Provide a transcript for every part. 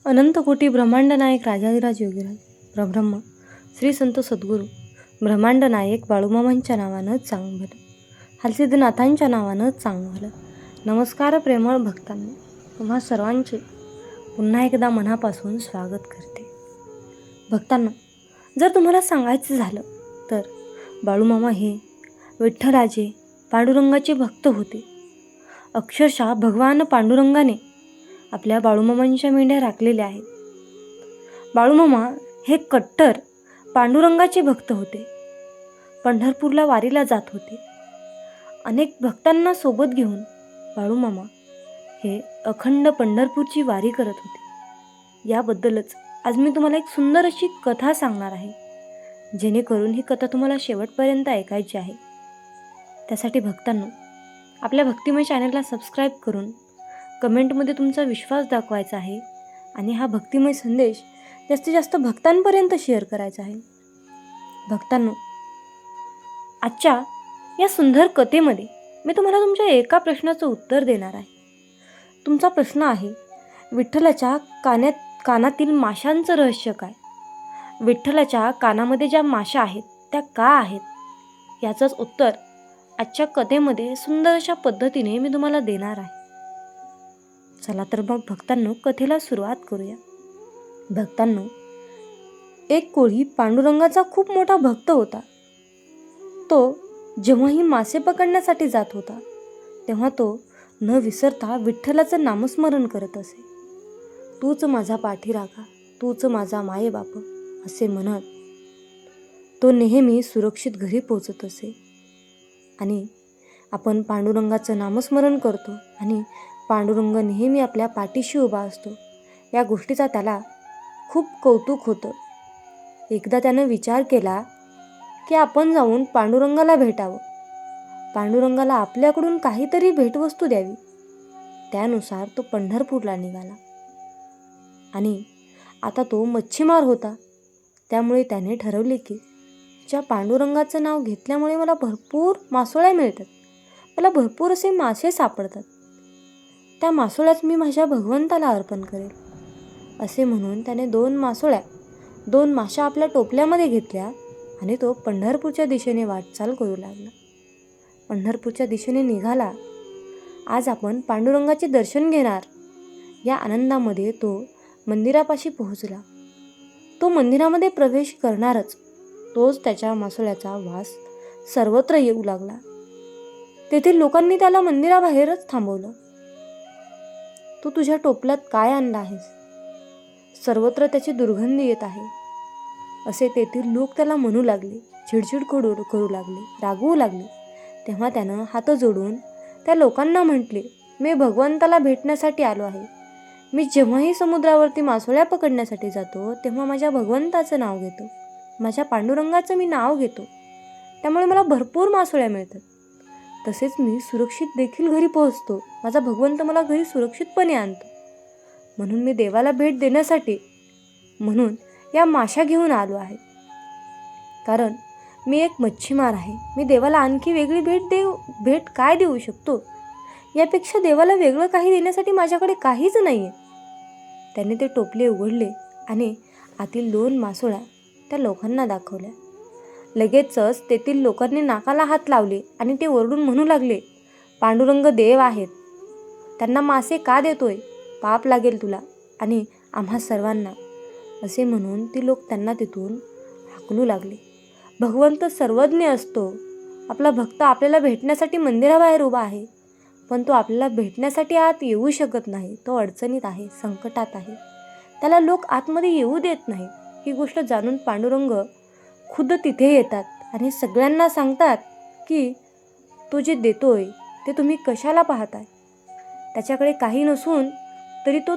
अनंत कोटी ब्रह्मांड नायक राजाधिराज योगीराज परब्रह्म श्री संत सद्गुरू ब्रह्मांड नायक बाळूमामांच्या नावानं चांग भलं, हलसिद्धनाथांच्या नावानं चांग भलं. नमस्कार प्रेमळ भक्तांनो, तुम्हा सर्वांचे पुन्हा एकदा मनापासून स्वागत करते. भक्तांनो, जर तुम्हाला सांगायचं झालं तर बाळूमामा हे विठ्ठलाचे पांडुरंगाचे भक्त होते. अक्षरशः भगवान पांडुरंगाने आपल्या बाळूमामांच्या मेंढ्या राखलेल्या आहेत. बाळूमामा हे कट्टर पांडुरंगाचे भक्त होते. पंढरपूरला वारीला जात होते. अनेक भक्तांना सोबत घेऊन बाळूमामा हे अखंड पंढरपूरची वारी करत होते. याबद्दलच आज मी तुम्हाला एक सुंदर अशी कथा सांगणार आहे, जेणेकरून ही कथा तुम्हाला शेवटपर्यंत ऐकायची आहे. त्यासाठी भक्तांनो, आपल्या भक्तिमय चॅनलला सबस्क्राईब करून कमेंटमध्ये तुमचा विश्वास दाखवायचा आहे आणि हा भक्तिमय संदेश जास्तीत जास्त भक्तांपर्यंत शेअर करायचा आहे. भक्तांनो, आजच्या या सुंदर कथेमध्ये मी तुम्हाला तुमच्या एका प्रश्नाचं उत्तर देणार आहे. तुमचा प्रश्न आहे, विठ्ठलाच्या कानातील माशांचं रहस्य काय? विठ्ठलाच्या कानामध्ये ज्या माशा आहेत त्या का आहेत? याचंच उत्तर आजच्या कथेमध्ये सुंदर अशा पद्धतीने मी तुम्हाला देणार आहे. चला तर मग भक्तांनो, कथेला सुरुवात करूया. भक्तांनो, एक कोळी पांडुरंगाचा खूप मोठा भक्त होता. तो जेव्हाही मासे पकडण्यासाठी जात होता तेव्हा तो न विसरता विठ्ठलाचं नामस्मरण करत असे. तूच माझा पाठीराखा, तूच माझा मायेबाप असे म्हणत तो नेहमी सुरक्षित घरी पोचत असे. आणि आपण पांडुरंगाचं नामस्मरण करतो आणि पांडुरंग नेहमी आपल्या पाठीशी उभा असतो, या गोष्टीचा त्याला खूप कौतुक होतं. एकदा त्यानं विचार केला की आपण जाऊन पांडुरंगाला भेटावं, पांडुरंगाला आपल्याकडून काहीतरी भेटवस्तू द्यावी. त्यानुसार तो पंढरपूरला निघाला. आणि आता तो मच्छीमार होता, त्यामुळे त्याने ठरवले की ज्या पांडुरंगाचं नाव घेतल्यामुळे मला भरपूर मासोळ्या मिळतात, मला भरपूर असे मासे सापडतात, त्या मासोळ्यात मी माझ्या भगवंताला अर्पण करेल. असे म्हणून त्याने 2 माशा आपल्या टोपल्यामध्ये घेतल्या आणि तो पंढरपूरच्या दिशेने वाटचाल करू लागला. पंढरपूरच्या दिशेने निघाला. आज आपण पांडुरंगाचे दर्शन घेणार या आनंदामध्ये तो मंदिरापाशी पोहोचला. तो मंदिरामध्ये प्रवेश करणारच तोच त्याच्या मासोळ्याचा वास सर्वत्र येऊ लागला. तेथील लोकांनी त्याला मंदिराबाहेरच थांबवलं. तू तुझ्या टोपल्यात काय आणलं आहेस? सर्वत्र त्याची दुर्गंधी येत आहे, असे तेथील लोक त्याला म्हणू लागले. चिडचिड करू लागले, रागवू लागले. तेव्हा त्यानं हात जोडून त्या लोकांना म्हटले, मी भगवंताला भेटण्यासाठी आलो आहे. मी जेव्हाही समुद्रावरती मासोळ्या पकडण्यासाठी जातो तेव्हा माझ्या भगवंताचं नाव घेतो, माझ्या पांडुरंगाचं मी नाव घेतो, त्यामुळे मला भरपूर मासोळ्या मिळतात. तसेच मी सुरक्षित देखील घरी पोहोचतो, माझा भगवंत मला घरी सुरक्षितपणे आणतो. म्हणून मी देवाला भेट देण्यासाठी म्हणून या माशा घेऊन आलो आहे. कारण मी एक मच्छीमार आहे. मी देवाला आणखी वेगळी भेट काय देऊ शकतो? यापेक्षा देवाला वेगळं काही देण्यासाठी माझ्याकडे काहीच नाही आहे. त्याने ते टोपले उघडले आणि आतील 2 मासोळ्या त्या लोकांना दाखवल्या. लगेचच तेथील लोकांनी नाकाला हात लावले आणि ते ओरडून म्हणू लागले, पांडुरंग देव आहेत, त्यांना मासे का देतोय? पाप लागेल तुला आणि आम्हा सर्वांना. असे म्हणून ती लोक त्यांना तिथून हाकलू लागले. भगवंत सर्वज्ञ असतो. आपला भक्त आपल्याला भेटण्यासाठी मंदिराबाहेर उभा आहे, पण तो आपल्याला भेटण्यासाठी आत येऊ शकत नाही. तो अडचणीत आहे, संकटात आहे, त्याला लोक आतमध्ये येऊ देत नाही. ही गोष्ट जाणून पांडुरंग खुद्द तिथे येतात आणि सगळ्यांना सांगतात की तो जे देतोय ते तुम्ही कशाला पाहताय? त्याच्याकडे काही नसून तरी तो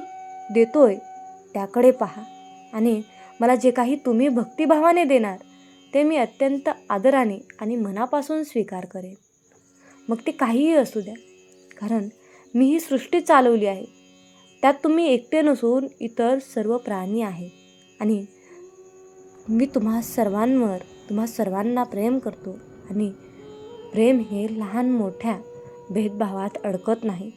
देतोय, त्याकडे पहा. आणि मला जे काही तुम्ही भक्तिभावाने देणार ते मी अत्यंत आदराने आणि मनापासून स्वीकार करेन. मग ते काहीही असू द्या, कारण मी ही सृष्टी चालवली आहे. त्यात तुम्ही एकटे नसून इतर सर्व प्राणी आहेत. आणि मी तुम्हा सर्वांना प्रेम करतो. आणि प्रेम हे लहान मोठ्या भेदभावात अडकत नाही,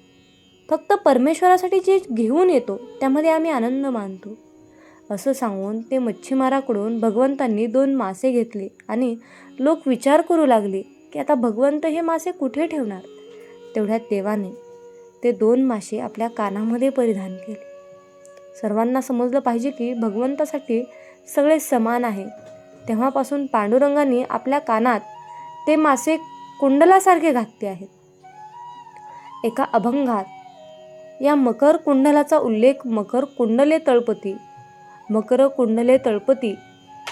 फक्त परमेश्वरासाठी जे घेऊन येतो त्यामध्ये आम्ही आनंद मानतो. असं सांगून ते मच्छीमाराकडून भगवंतांनी 2 मासे घेतले आणि लोक विचार करू लागले की आता भगवंत हे मासे कुठे ठेवणार. तेवढ्यात देवाने ते 2 मासे आपल्या कानामध्ये परिधान केले. सर्वांना समजलं पाहिजे की भगवंतासाठी सगळे समान आहे. तेव्हापासून पांडुरंगाने आपल्या कानात ते मासे कुंडलासारखे घातले आहेत. एका अभंगात या मकर कुंडलाचा उल्लेख मकर कुंडले तळपती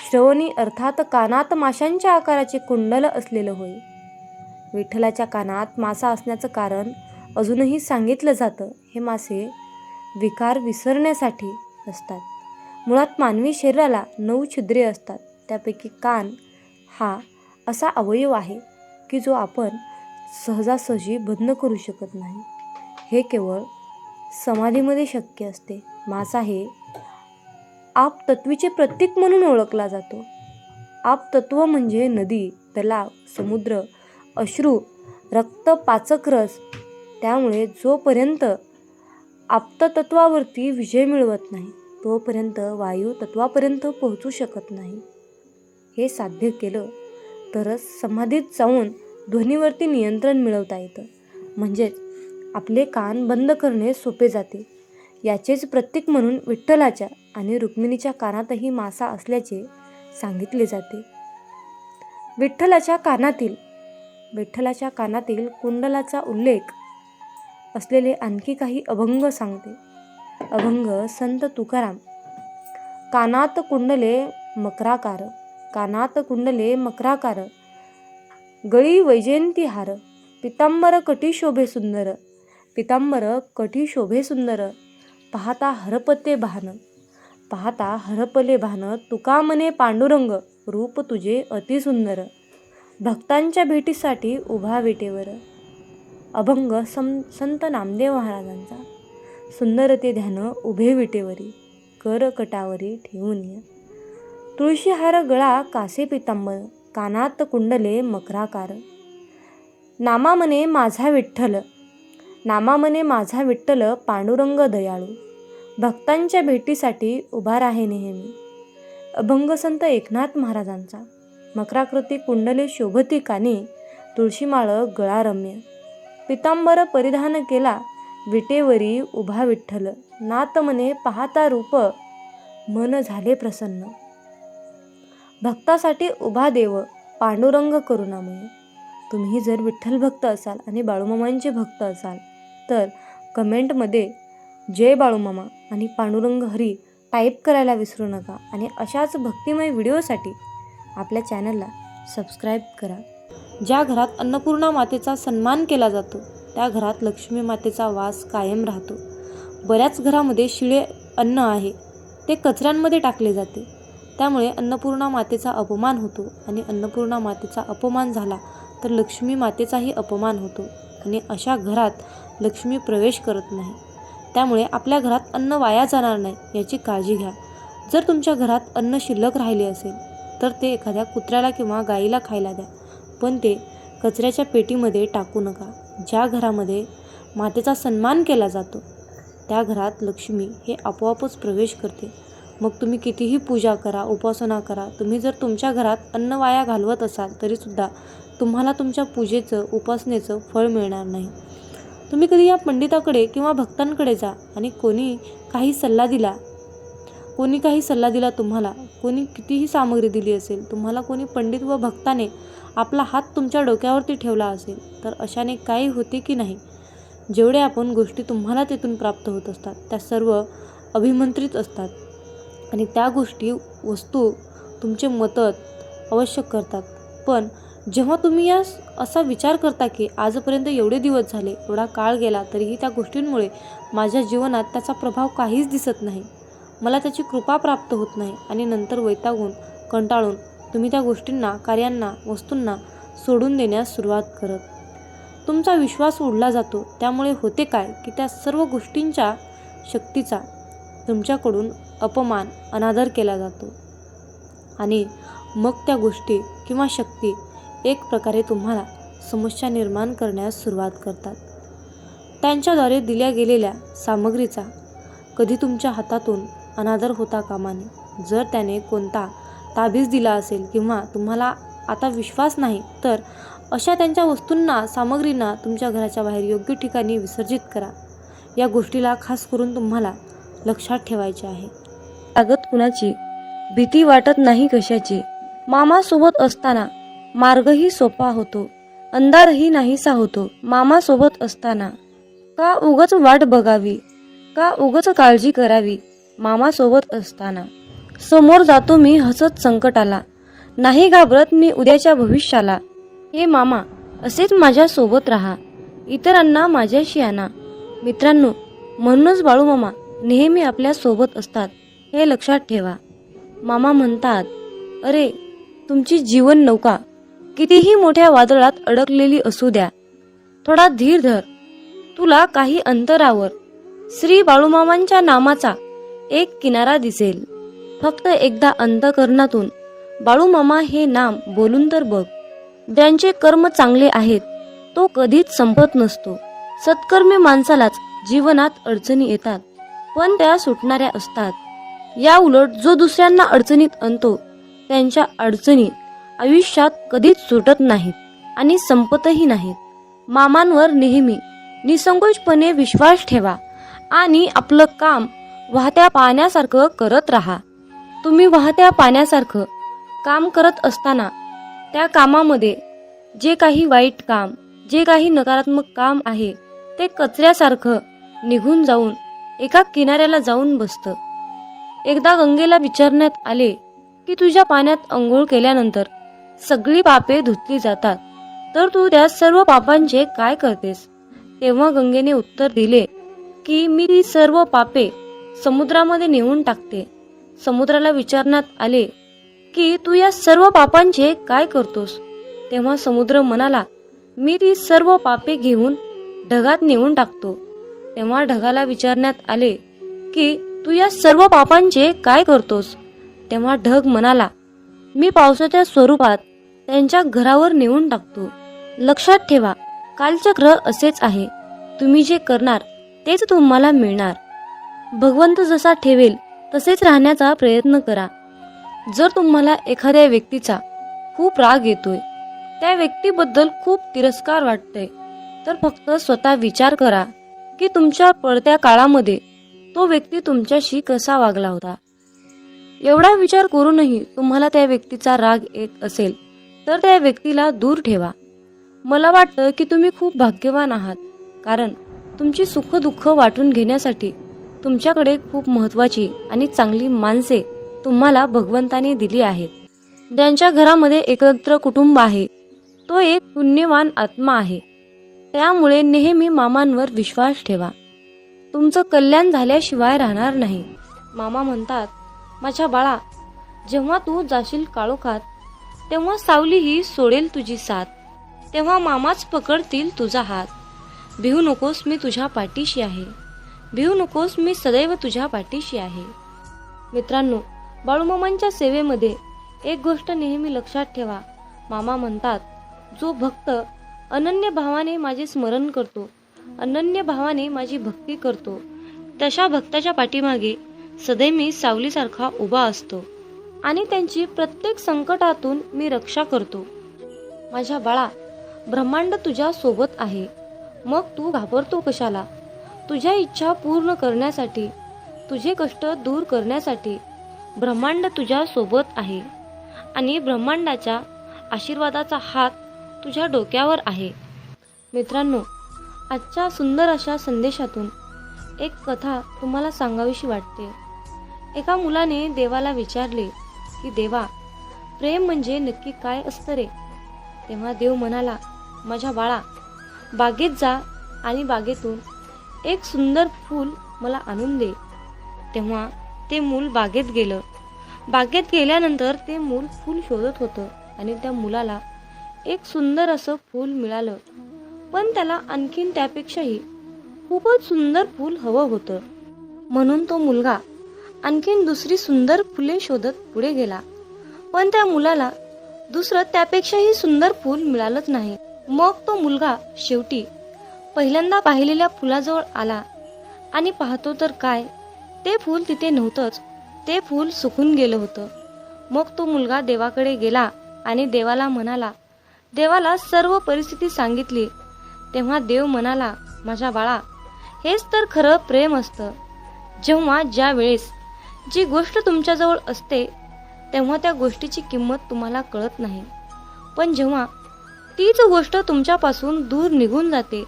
श्रवणी अर्थात कानात माशांच्या आकाराचे कुंडल असलेलं होय. विठ्ठलाच्या कानात मासा असण्याचं कारण अजूनही सांगितलं जातं. हे मासे विकार विसरण्यासाठी असतात. मुळात मानवी शरीराला 9 छिद्रे असतात. त्यापैकी कान हा असा अवयव आहे की जो आपण सहजासहजी बंद करू शकत नाही. हे केवळ समाधीमध्ये शक्य असते. मासा हे आपतत्वीचे प्रतीक म्हणून ओळखला जातो. आपतत्व म्हणजे नदी, तलाव, समुद्र, अश्रू, रक्त, पाचक रस. त्यामुळे जोपर्यंत आपतत्वावरती विजय मिळवत नाही तोपर्यंत वायू तत्वापर्यंत पोहोचू शकत नाही. हे साध्य केलं तरच समाधीत जाऊन ध्वनीवरती नियंत्रण मिळवता येतं. म्हणजेच आपले कान बंद करणे सोपे जाते. याचेच प्रतीक म्हणून विठ्ठलाच्या आणि रुक्मिणीच्या कानातही मासा असल्याचे सांगितले जाते. विठ्ठलाच्या कानातील कुंडलाचा उल्लेख असलेले आणखी काही अभंग सांगते. अभंग संत तुकाराम. कानात कुंडले मकराकार, गळी वैजयंती हार, पितांबर कटी शोभे सुंदर, पाहता हरपले भान, तुका मने पांडुरंग, रूप तुझे अतिसुंदर, भक्तांच्या भेटीसाठी उभा विटेवर. अभंग संत नामदेव महाराजांचा. सुंदर ते ध्यान उभे विटेवरी, कर कटावरी ठेवून, तुळशीहार गळा कासे पितांबर, कानात कुंडले मकराकार. नामा मने माझा विठ्ठल पांडुरंग दयाळू, भक्तांच्या भेटीसाठी उभा राहे नेहमी. अभंग संत एकनाथ महाराजांचा. मकराकृती कुंडले शोभती कानी, तुळशीमाळ गळा रम्य, पितांबर परिधान केला विटेवरी उभा विठ्ठल, नात मने पाहता रूप मन झाले प्रसन्न. भक्तासाठी उभा देव पांडुरंग करुणामय. तुम्ही जर विठ्ठल भक्त असाल आणि बाळूमामांचे भक्त असाल तर कमेंटमध्ये जय बाळूमामा आणि पांडुरंग हरी टाईप करायला विसरू नका. आणि अशाच भक्तिमय व्हिडिओसाठी आपल्या चॅनलला सबस्क्राईब करा. ज्या घरात अन्नपूर्णा मातेचा सन्मान केला जातो त्या घरात लक्ष्मी मातेचा वास कायम राहतो. बऱ्याच घरामध्ये शिळे अन्न आहे ते कचऱ्यांमध्ये टाकले जाते. त्यामुळे अन्नपूर्णा मातेचा अपमान होतो आणि अन्नपूर्णा मातेचा अपमान झाला तर लक्ष्मी मातेचाही अपमान होतो आणि अशा घरात लक्ष्मी प्रवेश करत नाही. त्यामुळे आपल्या घरात अन्न वाया जाणार नाही याची काळजी घ्या. जर तुमच्या घरात अन्न शिल्लक राहिले असेल तर ते एखाद्या कुत्र्याला किंवा गाईला खायला द्या, पण ते कचऱ्याच्या पेटीमध्ये टाकू नका. ज्या घरामध्ये मातेचा सन्मान केला जातो त्या घरात लक्ष्मी हे आपोआपच प्रवेश करते. मग तुम्ही कितीही पूजा करा, उपासना करा, तुम्ही जर तुमच्या घरात अन्न वाया घालवत असाल तरीसुद्धा तुम्हाला तुमच्या पूजेचं, उपासनेचं फळ मिळणार नाही. तुम्ही कधी या पंडिताकडे किंवा भक्तांकडे जा आणि कोणी काही सल्ला दिला तुम्हाला, कोणी कितीही सामग्री दिली असेल, तुम्हाला कोणी पंडित व भक्ताने आपला हात तुमच्या डोक्यावरती ठेवला असेल तर अशाने काही होते की नाही. जेवढे आपण गोष्टी तुम्हाला तेथून प्राप्त होत असतात त्या सर्व अभिमंत्रित असतात आणि त्या गोष्टी, वस्तू तुमचे मदत अवश्य करतात. पण जेव्हा तुम्ही असा विचार करता की आजपर्यंत एवढे दिवस झाले, एवढा काळ गेला तरीही त्या गोष्टींमुळे माझ्या जीवनात त्याचा प्रभाव काहीच दिसत नाही, मला त्याची कृपा प्राप्त होत नाही आणि नंतर वैतागून, कंटाळून तुम्ही त्या गोष्टींना, कार्यांना, वस्तूंना सोडून देण्यास सुरुवात करत तुमचा विश्वास उडला जातो. त्यामुळे होते काय की त्या सर्व गोष्टींच्या शक्तीचा तुमच्याकडून अपमान, अनादर केला जातो आणि मग त्या गोष्टी किंवा शक्ती एक प्रकारे तुम्हाला समस्या निर्माण करण्यास सुरुवात करतात. त्यांच्याद्वारे दिल्या गेलेल्या सामग्रीचा कधी तुमच्या हातातून अनादर होता कामा नये. जर त्याने कोणता ताबीज दिला असेल किंवा तुम्हाला आता विश्वास नाही तर अशा त्यांच्या वस्तूंना सामग्रींना तुमच्या घराच्या बाहेर योग्य ठिकाणी विसर्जित करा. या गोष्टीला खास करून तुम्हाला लक्षात ठेवायचे आहे. लागत कुणाची, भीती वाटत नाही कशाची. मामासोबत असताना मार्गही सोपा होतो, अंधारही नाहीसा होतो. मामासोबत असताना का उगाच वाट बघावी, का उगाच काळजी करावी. मामासोबत असताना समोर जातो मी हसत संकटाला, नाही घाबरत मी उद्याच्या भविष्याला. हे मामा असेच माझ्या सोबत राहा, इतरांना माझ्याशी आणा. मित्रांनो, म्हणूनच बाळूमामा नेहमी आपल्या सोबत असतात हे लक्षात ठेवा. मामा म्हणतात, अरे तुमची जीवन नौका कितीही मोठ्या वादळात अडकलेली असू द्या, थोडा धीर धर. तुला काही अंतरावर श्री बाळूमामांच्या नामाचा एक किनारा दिसेल. फक्त एकदा अंतःकरणातून बाळूमामा हे नाम बोलून तर बघ. ज्यांचे कर्म चांगले आहेत तो कधीच संपत नसतो. सत्कर्मी माणसालाच जीवनात अडचणी येतात, पण त्या सुटणाऱ्या असतात. या उलट जो दुसऱ्यांना अडचणीत आणतो त्यांच्या अडचणी आयुष्यात कधीच सुटत नाहीत आणि संपतही नाहीत. मामांवर नेहमी निसंकोचपणे विश्वास ठेवा आणि आपलं काम वाहत्या पाण्यासारखं करत राहा. तुम्ही वाहत्या पाण्यासारखं काम करत असताना त्या कामामध्ये जे काही वाईट काम, जे काही नकारात्मक काम आहे ते कचऱ्यासारखं निघून जाऊन एका किनाऱ्याला जाऊन बसतं. एकदा गंगेला विचारण्यात आले की तुझ्या पाण्यात अंघोळ केल्यानंतर सगळी पापे धुतली जातात, तर तू त्या सर्व पापांचे काय करतेस? तेव्हा गंगेने उत्तर दिले की मी ती सर्व पापे समुद्रामध्ये नेऊन टाकते. समुद्राला विचारण्यात आले की तू या सर्व पापांचे काय करतोस? तेव्हा समुद्र म्हणाला, मी ती सर्व पापे घेऊन ढगात नेऊन टाकतो. तेव्हा ढगाला विचारण्यात आले की तू या सर्व पापांचे काय करतोस? तेव्हा ढग म्हणाला, मी पावसाच्या स्वरूपात त्यांच्या घरावर नेऊन टाकतो. लक्षात ठेवा, कालचक्र असेच आहे. तुम्ही जे करणार तेच तुम्हाला मिळणार. भगवंत जसा ठेवेल तसेच राहण्याचा प्रयत्न करा. जर तुम्हाला एखाद्या व्यक्तीचा खूप राग येतोय, त्या व्यक्तीबद्दल खूप तिरस्कार वाटतोय, तर फक्त स्वतः विचार करा की तुमच्या पडत्या काळामध्ये तो व्यक्ती तुमच्याशी कसा वागला होता. एवढा विचार करूनही तुम्हाला त्या व्यक्तीचा राग येत असेल तर त्या व्यक्तीला दूर ठेवा. मला वाटतं की तुम्ही खूप भाग्यवान आहात, कारण तुमची सुख दुःख वाटून घेण्यासाठी तुमच्याकडे खूप महत्त्वाची आणि चांगली माणसे तुम्हाला भगवंताने दिली आहेत. ज्यांच्या घरामध्ये एकत्र कुटुंब आहे तो एक पुण्यवान आत्मा आहे. त्यामुळे नेहमी मामांवर विश्वास ठेवा. तुमचं कल्याण झाल्याशिवाय राहणार नाही. मामा म्हणतात, माझ्या बाळा, जेव्हा तू जाशील काळोखात तेव्हा सावलीही सोडेल तुझी साथ. तेव्हा मामाच पकडतील तुझा हात. भिवू नकोस, मी तुझ्या पाठीशी आहे. भिवू नकोस, मी सदैव तुझ्या पाठीशी आहे. मित्रांनो, बाळूमामांच्या सेवेमध्ये एक गोष्ट नेहमी लक्षात ठेवा. मामा म्हणतात, जो भक्त अनन्य भावाने माझे स्मरण करतो, अनन्य भावाने माझी भक्ती करतो, तशा भक्ताच्या पाठीमागे सदैव मी सावलीसारखा उभा असतो आणि त्यांची प्रत्येक संकटातून मी रक्षा करतो. माझ्या बाळा, ब्रह्मांड तुझ्या सोबत आहे, मग तू घाबरतो कशाला? तुझ्या इच्छा पूर्ण करण्यासाठी, तुझे कष्ट दूर करण्यासाठी ब्रह्मांड तुझ्या सोबत आहे आणि ब्रह्मांडाच्या आशीर्वादाचा हात तुझ्या डोक्यावर आहे. मित्रांनो, आजच्या सुंदर अशा संदेशातून एक कथा तुम्हाला सांगावीशी वाटते. एका मुलाने देवाला विचारले की देवा, प्रेम म्हणजे नक्की काय असतं रे? तेव्हा देव म्हणाला, माझ्या बाळा, बागेत जा आणि बागेतून एक सुंदर फूल मला आणून दे. तेव्हा ते मूल बागेत गेलं. बागेत गेल्यानंतर ते मूल फूल शोधत होतं आणि त्या मुलाला एक सुंदर असं फूल मिळालं, पण त्याला आणखीन त्यापेक्षाही खूपच सुंदर फूल हवं होतं. म्हणून तो मुलगा आणखीन दुसरी सुंदर फुले शोधत पुढे गेला, पण त्या मुलाला दुसरं त्यापेक्षाही सुंदर फूल मिळालंच नाही. मग तो मुलगा शेवटी पहिल्यांदा पाहिलेल्या फुलाजवळ आला आणि पाहतो तर काय, ते फूल तिथे नव्हतंच. ते फूल सुकून गेलं होतं. मग तो मुलगा देवाकडे गेला आणि देवाला म्हणाला, देवाला सर्व परिस्थिती सांगितली. तेव्हा देव म्हणाला, माझ्या बाळा, हेच तर खरं प्रेम असतं. जेव्हा ज्या वेळेस जी गोष्ट तुमच्याजवळ असते तेव्हा त्या गोष्टीची किंमत तुम्हाला कळत नाही, पण जेव्हा तीच गोष्ट तुमच्यापासून दूर निघून जाते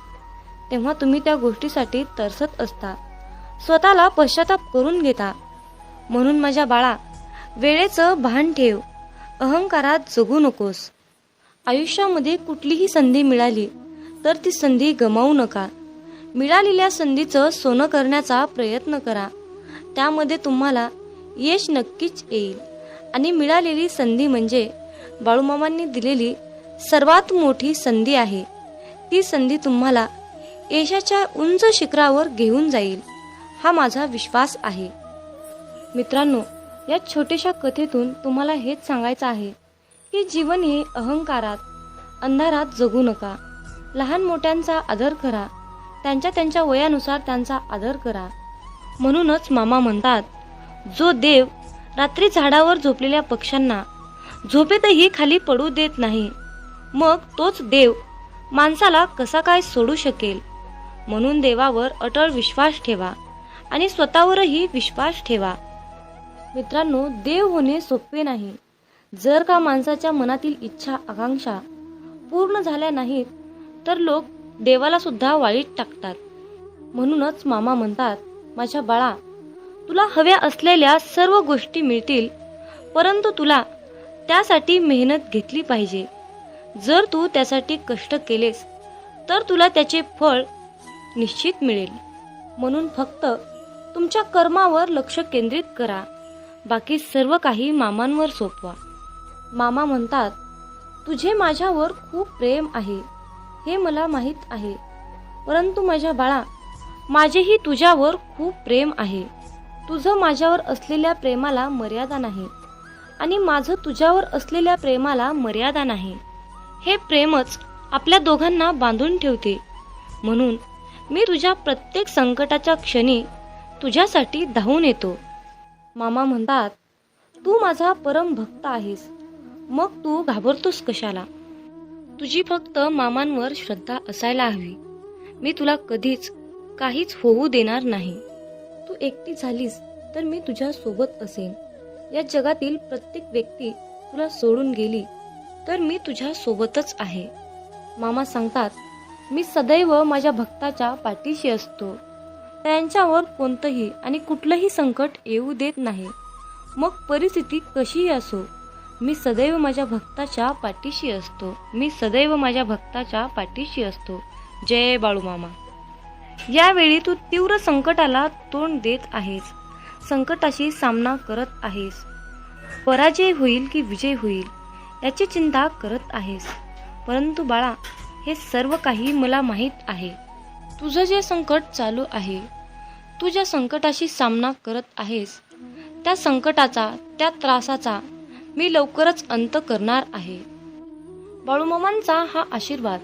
तेव्हा तुम्ही त्या गोष्टीसाठी तरसत असता, स्वतःला पश्चाताप करून घेता. म्हणून माझ्या बाळा, वेळेचं भान ठेव, अहंकारात जगू नकोस. आयुष्यामध्ये कुठलीही संधी मिळाली तर ती संधी गमावू नका. मिळालेल्या संधीचं सोनं करण्याचा प्रयत्न करा, त्यामध्ये तुम्हाला यश नक्कीच येईल. आणि मिळालेली संधी म्हणजे बाळूमामांनी दिलेली सर्वात मोठी संधी आहे. ती संधी तुम्हाला यशाच्या उंच शिखरावर घेऊन जाईल, हा माझा विश्वास आहे. मित्रांनो, या छोट्याशा कथेतून तुम्हाला हेच सांगायचं आहे की जीवन हे अहंकारात, अंधारात जगू नका. लहान मोठ्यांचा आदर करा, त्यांच्या वयानुसार त्यांचा आदर करा. म्हणूनच मामा म्हणतात, जो देव रात्री झाडावर झोपलेल्या पक्ष्यांना झोपेतही खाली पडू देत नाही, मग तोच देव माणसाला कसा काय सोडू शकेल. म्हणून देवावर अटळ विश्वास ठेवा आणि स्वतःवरही विश्वास ठेवा. मित्रांनो, देव होणे सोपे नाही. जर का माणसाच्या मनातील इच्छा आकांक्षा पूर्ण झाल्या नाहीत तर लोक देवाला सुद्धा वाळीत टाकतात. म्हणूनच मामा म्हणतात, माझ्या बाळा, तुला हव्या असलेल्या सर्व गोष्टी मिळतील, परंतु तुला त्यासाठी मेहनत घेतली पाहिजे. जर तू त्यासाठी कष्ट केलेस तर तुला त्याचे फळ निश्चित मिळेल. म्हणून फक्त तुमच्या कर्मावर लक्ष केंद्रित करा, बाकी सर्व काही मामांवर सोपवा. मामा म्हणतात, तुझे माझ्यावर खूप प्रेम आहे हे मला माहीत आहे, परंतु माझ्या बाळा, माझेही तुझ्यावर खूप प्रेम आहे. तुझं माझ्यावर असलेल्या प्रेमाला मर्यादा नाही आणि माझं तुझ्यावर असलेल्या प्रेमाला मर्यादा नाही. हे प्रेमच आपल्या दोघांना बांधून ठेवते. म्हणून मी तुझ्या प्रत्येक संकटाच्या क्षणी तुझ्यासाठी धावून येतो. मामा म्हणतात, तू माझा परम भक्त आहेस, मग तू घाबरतोस कशाला. तुझी फक्त मामांवर श्रद्धा असायला हवी. मी तुला कधीच काहीच होऊ देणार नाही. तू एकटी झालीस तर मी तुझ्या सोबत असेन. या जगातील प्रत्येक व्यक्ती तुला सोडून गेली तर मी तुझ्या सोबतच आहे. मामा सांगतात, मी सदैव माझ्या भक्ताच्या पाठीशी असतो. त्यांच्यावर कोणतंही आणि कुठलंही संकट येऊ देत नाही. मग परिस्थिती कशीही असो, मी सदैव माझ्या भक्ताच्या पाठीशी असतो. मी सदैव माझ्या भक्ताच्या पाठीशी असतो. जय बाळूमामा. यावेळी तू तीव्र संकटाला तोंड देत आहेस, संकटाशी सामना करत आहेस. पराजय होईल की विजय होईल याची चिंता करत आहेस. परंतु बाळा, हे सर्व काही मला माहीत आहे. तुझं जे संकट चालू आहे, तू ज्या संकटाशी सामना करत आहेस, त्या संकटाचा, त्या त्रासाचा मी लवकरच अंत करणार आहे. बाळूमामांचा हा आशीर्वाद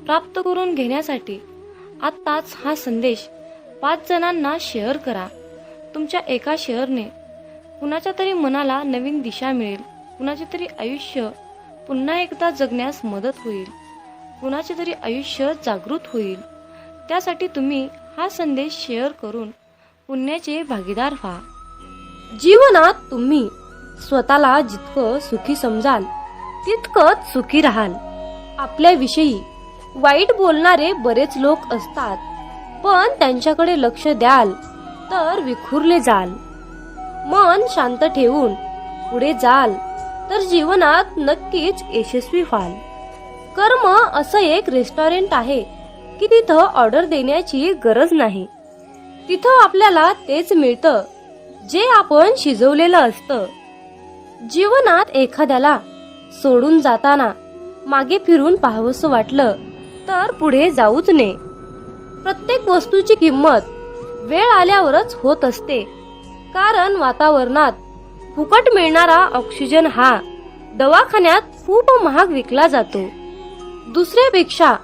प्राप्त करून घेण्यासाठी आत्ताच हा संदेश 5 जणांना शेअर करा. तुमच्या एका शेअरने कुणाच्या तरी मनाला नवीन दिशा मिळेल, कुणाचे तरी आयुष्य पुन्हा एकदा जगण्यास मदत होईल, कुणाचे तरी आयुष्य जागृत होईल. त्यासाठी तुम्ही हा संदेश शेअर करून पुण्याचे भागीदार व्हा. जीवनात तुम्ही स्वतःला जितकं सुखी समजाल तितकंच सुखी राहाल. आपल्याविषयी वाईट बोलणारे बरेच लोक असतात, पण त्यांच्याकडे लक्ष द्याल तर विखुरले जाल. मन शांत ठेवून पुढे जाल तर जीवनात नक्कीच यशस्वी व्हाल. कर्म असं एक रेस्टॉरंट आहे की तिथं ऑर्डर देण्याची गरज नाही. तिथं आपल्याला तेच मिळतं जे आपण शिजवलेलं असतं. जीवनात एखाद्याला सोडून जाताना मागे फिरून पाहावंसं वाटलं तर पुढे जाऊच नये. प्रत्येक वस्तूची किंमत वेळ आल्यावरच होत असते, कारण वातावरणात फुकट मिळणारा ऑक्सिजन हा दवाखान्यात खूप महाग विकला जातो. दुसऱ्यापेक्षा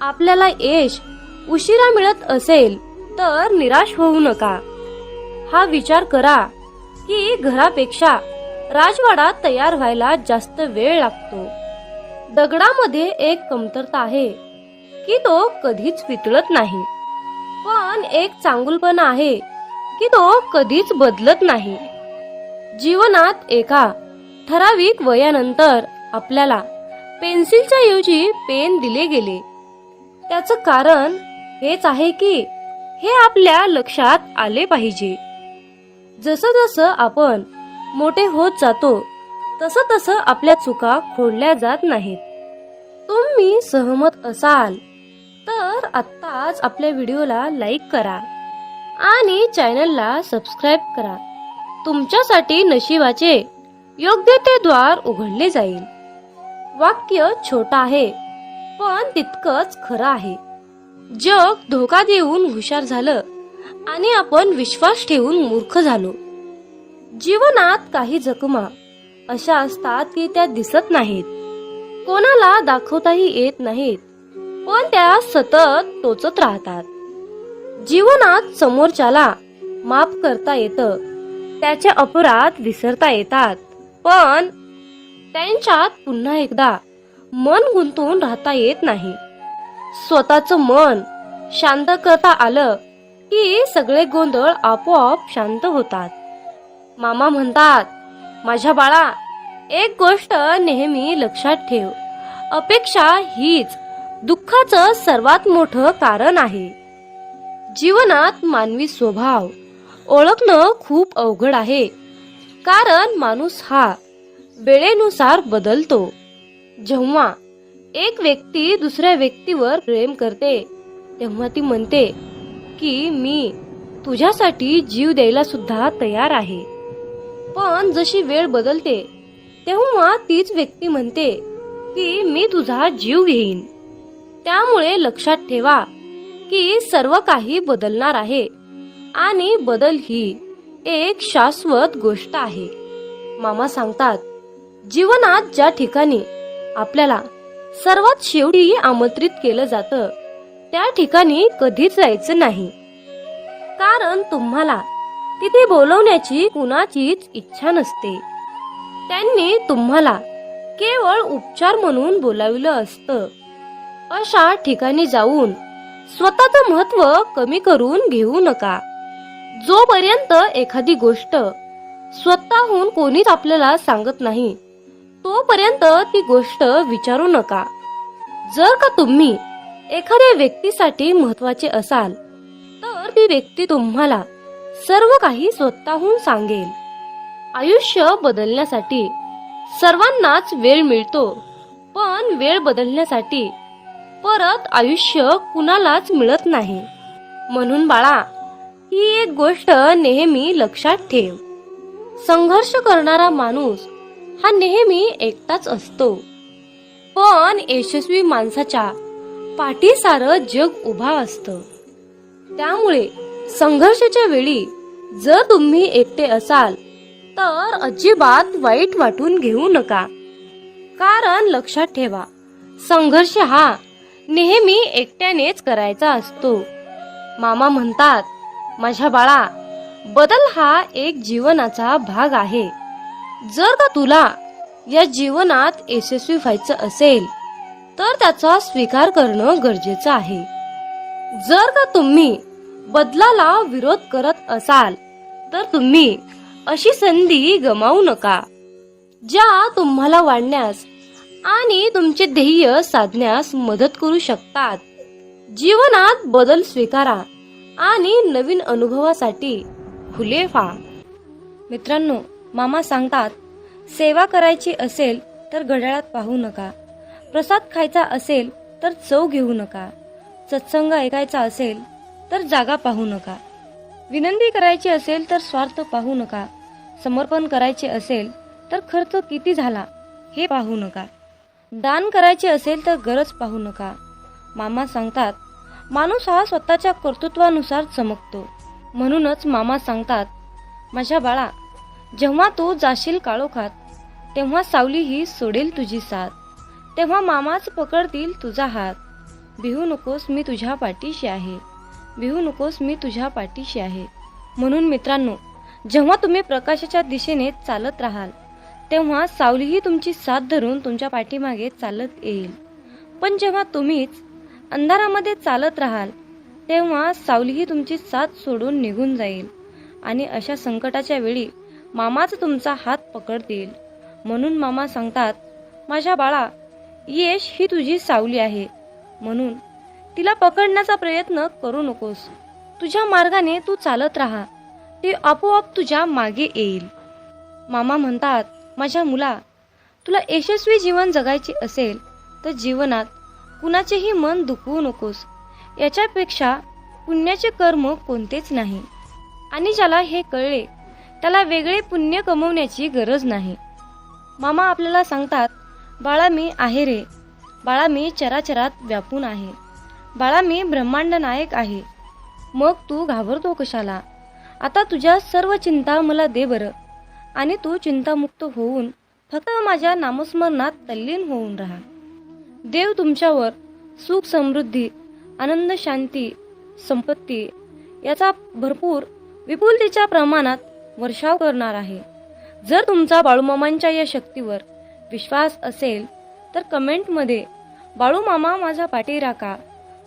आपल्याला यश उशिरा मिळत असेल तर निराश होऊ नका. हा विचार करा की घरापेक्षा राजवाडा तयार व्हायला जास्त वेळ लागतो. दगडामध्ये एक कमतरता आहे की तो कधीच वितळत नाही, पण एक चांगुलपणा आहे की तो कधीच बदलत नाही. जीवनात एका ठराविक वयानंतर आपल्याला पेन्सिलच्या ऐवजी पेन दिले गेले. त्याचं कारण हेच आहे की हे आपल्या लक्षात आले पाहिजे. जसं जसं आपण मोठे होत जातो तसं तसं आपल्या चुका खोडल्या जात नाहीत. तुम्ही सहमत असाल तर आत्ताच आपल्या व्हिडिओला लाईक करा आणि चॅनलला सबस्क्राईब करा. तुमच्यासाठी नशिबाचे योग्य ते द्वार उघडले जाईल. वाक्य छोटं आहे पण तितकंच खरं आहे. जग धोका देऊन हुशार झालं आणि आपण विश्वास ठेवून मूर्ख झालो. जीवनात काही जखमा अशा असतात की त्या दिसत नाहीत, कोणाला दाखवताही येत नाहीत, पण त्या सतत टोचत राहतात. जीवनात समोरच्याला माफ करता येतं, त्याचे अपराध विसरता येतात, पण त्यांच्यात पुन्हा एकदा मन गुंतून राहता येत नाही. स्वतःचं मन शांत करता आलं की सगळे गोंधळ आपोआप शांत होतात. मामा म्हणतात, माझ्या बाळा, एक गोष्ट नेहमी लक्षात ठेव, अपेक्षा हीच दुःखाचं सर्वात मोठं कारण आहे. जीवनात मानवी स्वभाव ओळखणं खूप अवघड आहे, कारण माणूस हा वेळेनुसार बदलतो. जेव्हा एक व्यक्ती दुसऱ्या व्यक्तीवर प्रेम करते तेव्हा ती म्हणते की मी तुझ्यासाठी जीव द्यायला सुद्धा तयार आहे, पण जशी वेळ बदलते तेव्हा तीच व्यक्ती म्हणते की मी तुझा जीव घेईन. त्यामुळे लक्षात ठेवा की सर्व काही बदलणार आहे आणि बदल ही एक शाश्वत गोष्ट आहे. मामा सांगतात, जीवनात ज्या ठिकाणी आपल्याला सर्वात शेवटी आमंत्रित केलं जातं त्या ठिकाणी कधीच जायचं नाही, कारण तुम्हाला तिथे बोलवण्याची कुणाचीच इच्छा नसते. त्यांनी तुम्हाला केवळ उपचार म्हणून बोलाविलं असतं. अशा ठिकाणी जाऊन स्वतःचं महत्त्व कमी करून घेऊ नका. जोपर्यंत एखादी गोष्ट स्वतःहून कोणीच आपल्याला सांगत नाही तोपर्यंत ती गोष्ट विचारू नका. जर का तुम्ही एखाद्या व्यक्तीसाठी महत्त्वाचे असाल तर ती व्यक्ती तुम्हाला सर्व काही स्वतःहून सांगेल. आयुष्य बदलण्यासाठी सर्वांनाच वेळ मिळतो, पण वेळ बदलण्यासाठी परत आयुष्य कुणालाच मिळत नाही. म्हणून बाळा, ही एक गोष्ट नेहमी लक्षात ठेव, संघर्ष करणारा माणूस हा नेहमी एकटाच असतो, पण यशस्वी माणसाच्या पाठी सारं जग उभा असतं. त्यामुळे संघर्षाच्या वेळी जर तुम्ही एकटे असाल तर अजिबात वाईट वाटून घेऊ नका, कारण लक्षात ठेवा, संघर्ष हा नेहमी एकट्यानेच करायचा असतो. मामा म्हणतात, माझ्या बाळा, बदल हा एक जीवनाचा भाग आहे. जर का तुला या जीवनात यशस्वी व्हायचं असेल तर त्याचा स्वीकार करणं गरजेचं आहे. जर का तुम्ही बदलाला विरोध करत असाल तर तुम्ही अशी संधी गमावू नका ज्या तुम्हाला वाढण्यास आणि तुमचे ध्येय साधण्यास मदत करू शकतात. जीवनात बदल स्वीकारा आणि नवीन अनुभवासाठी खुले व्हा. मित्रांनो, मामा सांगतात, सेवा करायची असेल तर घड्याळात पाहू नका, प्रसाद खायचा असेल तर चव घेऊ नका, सत्संग ऐकायचा असेल तर जागा पाहू नका, विनंती करायची असेल तर स्वार्थ पाहू नका, समर्पण करायचे असेल तर खर्च किती झाला हे पाहू नका, दान करायचे असेल तर गरज पाहू नका. मामा सांगतात, माणूस हा स्वतःच्या कर्तृत्वानुसार चमकतो. म्हणूनच मामा सांगतात, माझ्या बाळा, जेव्हा तू जाशील काळोखात तेव्हा सावली ही सोडेल तुझी साथ, तेव्हा मामाच पकडतील तुझा हात. भिवू नकोस, मी तुझ्या पाठीशी आहे. भिवू नकोस, मी तुझ्या पाठीशी आहे. म्हणून मित्रांनो, जेव्हा तुम्ही प्रकाशाच्या दिशेने चालत राहाल तेव्हा सावलीही तुमची साथ धरून तुमच्या पाठीमागे चालत येईल. पण जेव्हा तुम्हीच अंधारामध्ये चालत राहाल तेव्हा सावलीही तुमची साथ सोडून निघून जाईल आणि अशा संकटाच्या वेळी मामाच तुमचा हात पकडतील. म्हणून मामा सांगतात, माझ्या बाळा, यश ही तुझी सावली आहे, म्हणून तिला पकडण्याचा प्रयत्न करू नकोस. तुझ्या मार्गाने तू चालत राहा, ती आपोआप तुझ्या मागे येईल. मामा म्हणतात, माझ्या मुला, तुला यशस्वी जीवन जगायचे असेल तर जीवनात कुणाचेही मन दुखवू नकोस. याच्यापेक्षा पुण्याचे कर्म कोणतेच नाही. आणि ज्याला हे कळले त्याला वेगळे पुण्य कमवण्याची गरज नाही. मामा आपल्याला सांगतात, बाळा मी आहे रे, बाळा मी चराचरात व्यापून आहे, बाळा मी ब्रह्मांड नायक आहे. मग तू घाबरतो कशाला? आता तुझ्या सर्व चिंता मला दे बरं, आणि तू चिंतामुक्त होऊन फक्त माझ्या नामस्मरणात तल्लीन होऊन राहा. देव तुमच्यावर सुख, समृद्धी, आनंद, शांती, संपत्ती याचा भरपूर विपुलतेच्या प्रमाणात वर्षाव करणार आहे. जर तुमचा बाळूमामांच्या या शक्तीवर विश्वास असेल तर कमेंटमध्ये बाळूमामा माझा पाठी राखा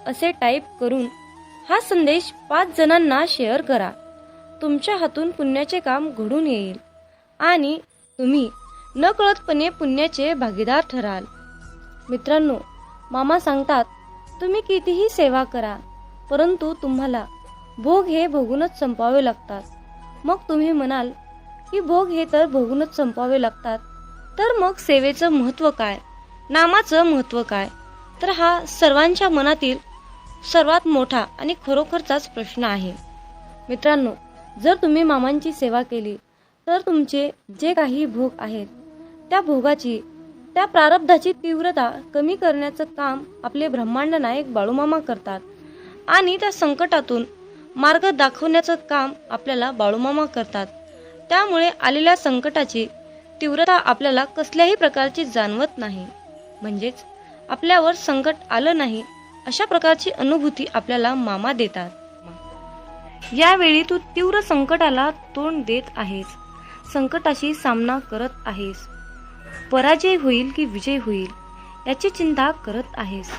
असे टाईप करून हा संदेश 5 जणांना शेअर करा. तुमच्या हातून पुण्याचे काम घडून येईल आणि तुम्ही नकळतपणे पुण्याचे भागीदार ठराल. मित्रांनो, मामा सांगतात, तुम्ही कितीही सेवा करा परंतु तुम्हाला भोग हे भोगूनच संपवावे लागतात. मग तुम्ही म्हणाल की भोग हे तर भोगूनच संपवावे लागतात, तर मग सेवेचं महत्त्व काय, नामाचं महत्त्व काय? तर हा सर्वांच्या मनातील सर्वात मोठा आणि खरोखरचाच प्रश्न आहे. मित्रांनो, जर तुम्ही मामांची सेवा केली तर तुमचे जे काही भोग आहेत त्या भोगाची, त्या प्रारब्धाची तीव्रता कमी करण्याचं काम आपले ब्रह्मांड नायक बाळूमामा करतात आणि त्या संकटातून मार्ग दाखवण्याचं काम आपल्याला बाळूमामा करतात. त्यामुळे आलेल्या संकटाची तीव्रता आपल्याला कसल्याही प्रकारची जाणवत नाही. म्हणजेच आपल्यावर संकट आलं नाही अशा प्रकारची अनुभूती आपल्याला मामा देतात. यावेळी तू तीव्र संकटाला तोंड देत आहेस, संकटाशी सामना करत आहेस. पराजय होईल की विजय होईल याची चिंता करत आहेस.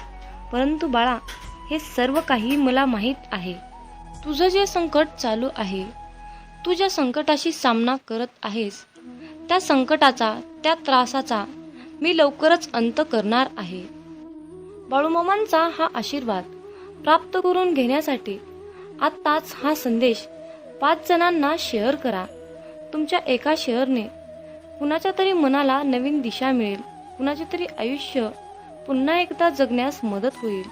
परंतु बाळा, हे सर्व काही मला माहीत आहे. तुझं जे संकट चालू आहे, तू ज्या संकटाशी सामना करत आहेस त्या संकटाचा, त्या त्रासाचा मी लवकरच अंत करणार आहे. बाळूमामांचा हा आशीर्वाद प्राप्त करून घेण्यासाठी आत्ताच हा संदेश 5 जणांना शेअर करा. तुमच्या एका शेअरने कुणाच्या तरी मनाला नवीन दिशा मिळेल, कुणाचे तरी आयुष्य पुन्हा एकदा जगण्यास मदत होईल,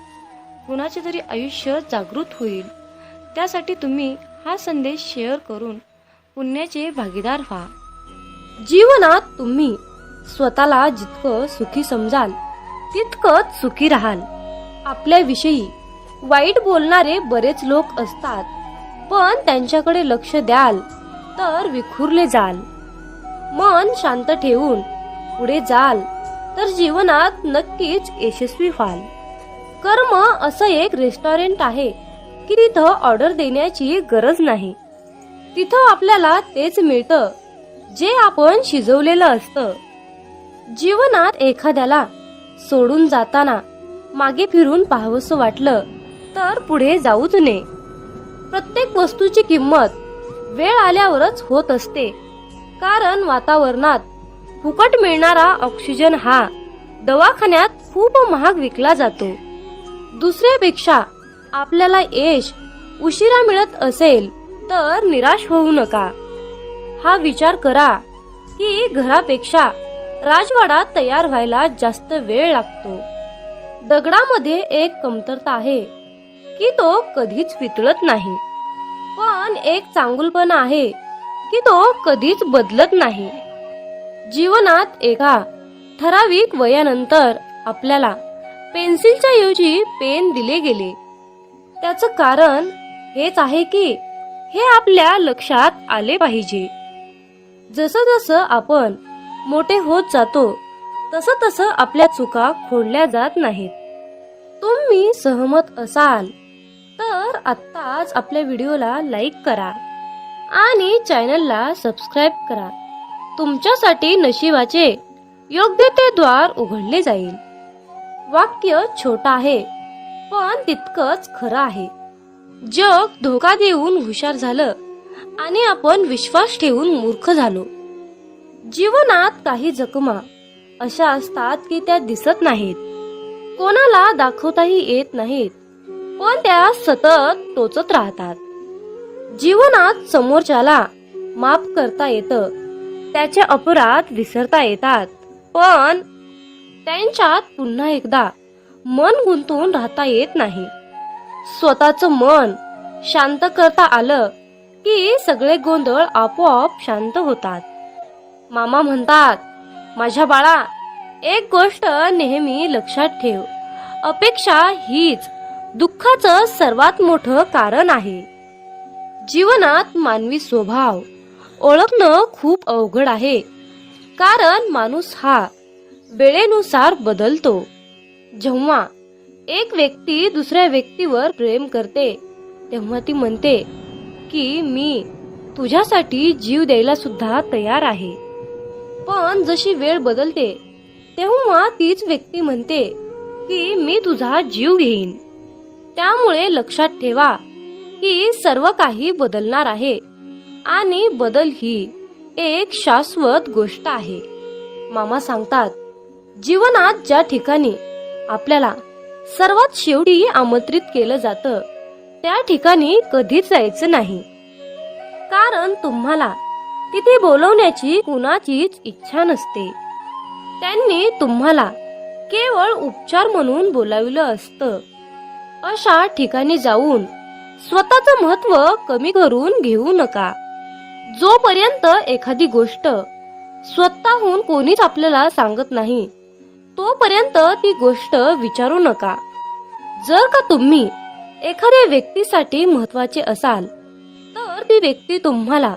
कुणाचे तरी आयुष्य जागृत होईल. त्यासाठी तुम्ही हा संदेश शेअर करून पुण्याचे भागीदार व्हा. जीवनात तुम्ही स्वतःला जितकं सुखी समजाल तितकंच सुखी राहाल. आपल्याविषयी वाईट बोलणारे बरेच लोक असतात, पण त्यांच्याकडे लक्ष द्याल तर विखुरले जाल. मन शांत ठेवून पुढे जाल तर जीवनात नक्कीच यशस्वी व्हाल. कर्म असं एक रेस्टॉरंट आहे की तिथं ऑर्डर देण्याची गरज नाही. तिथं आपल्याला तेच मिळतं जे आपण शिजवलेलं असतं. जीवनात एखाद्याला सोडून जाताना मागे फिरून पाहावंसं वाटलं तर पुढे जाऊच नये. प्रत्येक वस्तूची किंमत वेळ आल्यावरच होत असते, कारण वातावरणात फुकट मिळणारा ऑक्सिजन हा दवाखान्यात खूप महाग विकला जातो. दुसऱ्यापेक्षा आपल्याला यश उशिरा मिळत असेल तर निराश होऊ नका. हा विचार करा की घरापेक्षा राजवाडा तयार व्हायला जास्त वेळ लागतो. दगडामध्ये एक कमतरता आहे की तो कधीच वितळत नाही, पण एक चांगुलपणा आहे की तो कधीच बदलत नाही. जीवनात एका ठराविक वयानंतर आपल्याला पेन्सिलच्या ऐवजी पेन दिले गेले. त्याचं कारण हेच आहे की हे आपल्या लक्षात आले पाहिजे. जसं जसं आपण मोठे होत जातो तसं तसं आपल्या चुका खोडल्या जात नाहीत. तुम्ही तुम्ही सहमत असाल तर आत्ताच आपल्या व्हिडिओला लाईक करा आणि चॅनलला सबस्क्राईब करा. तुमच्यासाठी नशिबाचे योग्य ते द्वार उघडले जाईल. वाक्य छोटं आहे पण तितकंच खरं आहे. जग धोका देऊन हुशार झालं आणि आपण विश्वास ठेवून मूर्ख झालो. जीवनात काही जखमा अशा असतात की त्या दिसत नाहीत, कोणाला दाखवताही येत नाहीत, पण त्या सतत टोचत राहतात. जीवनात समोरच्याला माफ करता येतं, त्याचे अपराध विसरता येतात, पण त्यांच्यात पुन्हा एकदा मन गुंतून राहता येत नाही. स्वतःचं मन शांत करता आलं की सगळे गोंधळ आपोआप शांत होतात. मामा म्हणतात, माझ्या बाळा, एक गोष्ट नेहमी लक्षात ठेव, अपेक्षा हीच दुःखाचं सर्वात मोठं कारण आहे. जीवनात मानवी स्वभाव ओळखणं खूप अवघड आहे, कारण माणूस हा वेळेनुसार बदलतो. जेव्हा एक व्यक्ती दुसऱ्या व्यक्तीवर प्रेम करते तेव्हा ती म्हणते की मी तुझ्यासाठी जीव द्यायला सुद्धा तयार आहे. पण जशी वेळ बदलते तेव्हा तीच व्यक्ती म्हणते की मी तुझा जीव घेईन. त्यामुळे लक्षात ठेवा की सर्व काही बदलणार आहे आणि बदल ही एक शाश्वत गोष्ट आहे. मामा सांगतात, जीवनात ज्या ठिकाणी आपल्याला सर्वात शेवटी आमंत्रित केलं जातं त्या ठिकाणी कधीच जायचं नाही, कारण तुम्हाला तिथे बोलवण्याची कुणाचीच इच्छा नसते. त्यांनी तुम्हाला केवळ उपचार म्हणून बोलाविलं असतं. अशा ठिकाणी जाऊन स्वतःचं महत्त्व कमी करून घेऊ नका. जोपर्यंत एखादी गोष्ट स्वतःहून कोणीच आपल्याला सांगत नाही तोपर्यंत ती गोष्ट विचारू नका. जर का तुम्ही एखाद्या व्यक्तीसाठी महत्त्वाचे असाल तर ती व्यक्ती तुम्हाला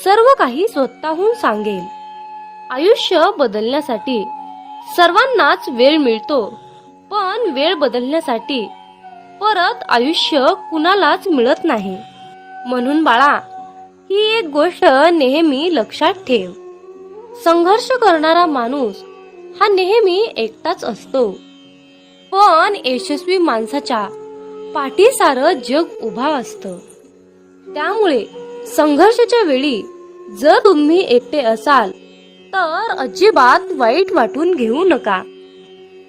सर्व काही स्वतःहून सांगेल. आयुष्य बदलण्यासाठी सर्वांनाच वेळ मिळतो, पण वेळ बदलण्यासाठी परत आयुष्य कुणालाच मिळत नाही. म्हणून बाळा, ही एक गोष्ट नेहमी लक्षात ठेव, संघर्ष करणारा माणूस हा नेहमी एकटाच असतो, पण यशस्वी माणसाच्या पाठी सारं जग उभा असतं. त्यामुळे संघर्षाच्या वेळी जर तुम्ही एकटे असाल तर अजिबात वाईट वाटून घेऊ नका,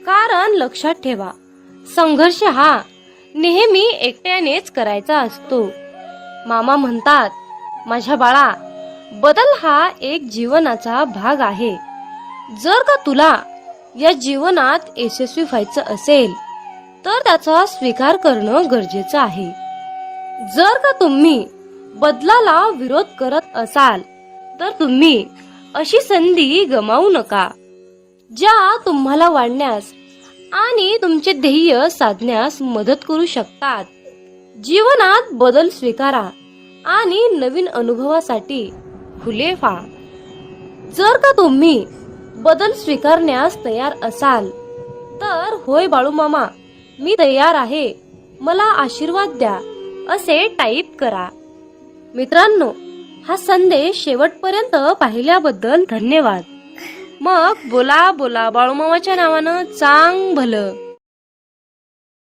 कारण लक्षात ठेवा, संघर्ष हा नेहमी एकट्यानेच करायचा असतो. मामा म्हणतात, माझ्या बाळा, बदल हा एक जीवनाचा भाग आहे. जर का तुला या जीवनात यशस्वी व्हायचं असेल तर त्याचा स्वीकार करणं गरजेचं आहे. जर का तुम्ही बदलाला विरोध करत असाल तर तुम्ही अशी संधी गमावू नका, ज्या तुम्हाला वाढण्यास आणि तुमचे ध्येय साधण्यास मदत करू शकतात. जीवनात बदल स्वीकारा आणि नवीन अनुभवासाठी खुले व्हा. जर का तुम्ही बदल स्वीकारण्यास तयार असाल तर होय बाळू मामा, मी तयार आहे, मला आशीर्वाद द्या, असे टाईप करा. मित्रांनो, हा संदेश शेवटपर्यंत पाहिल्याबद्दल धन्यवाद. मग बोला बोला बाळूमामाच्या नावानं चांग भलं.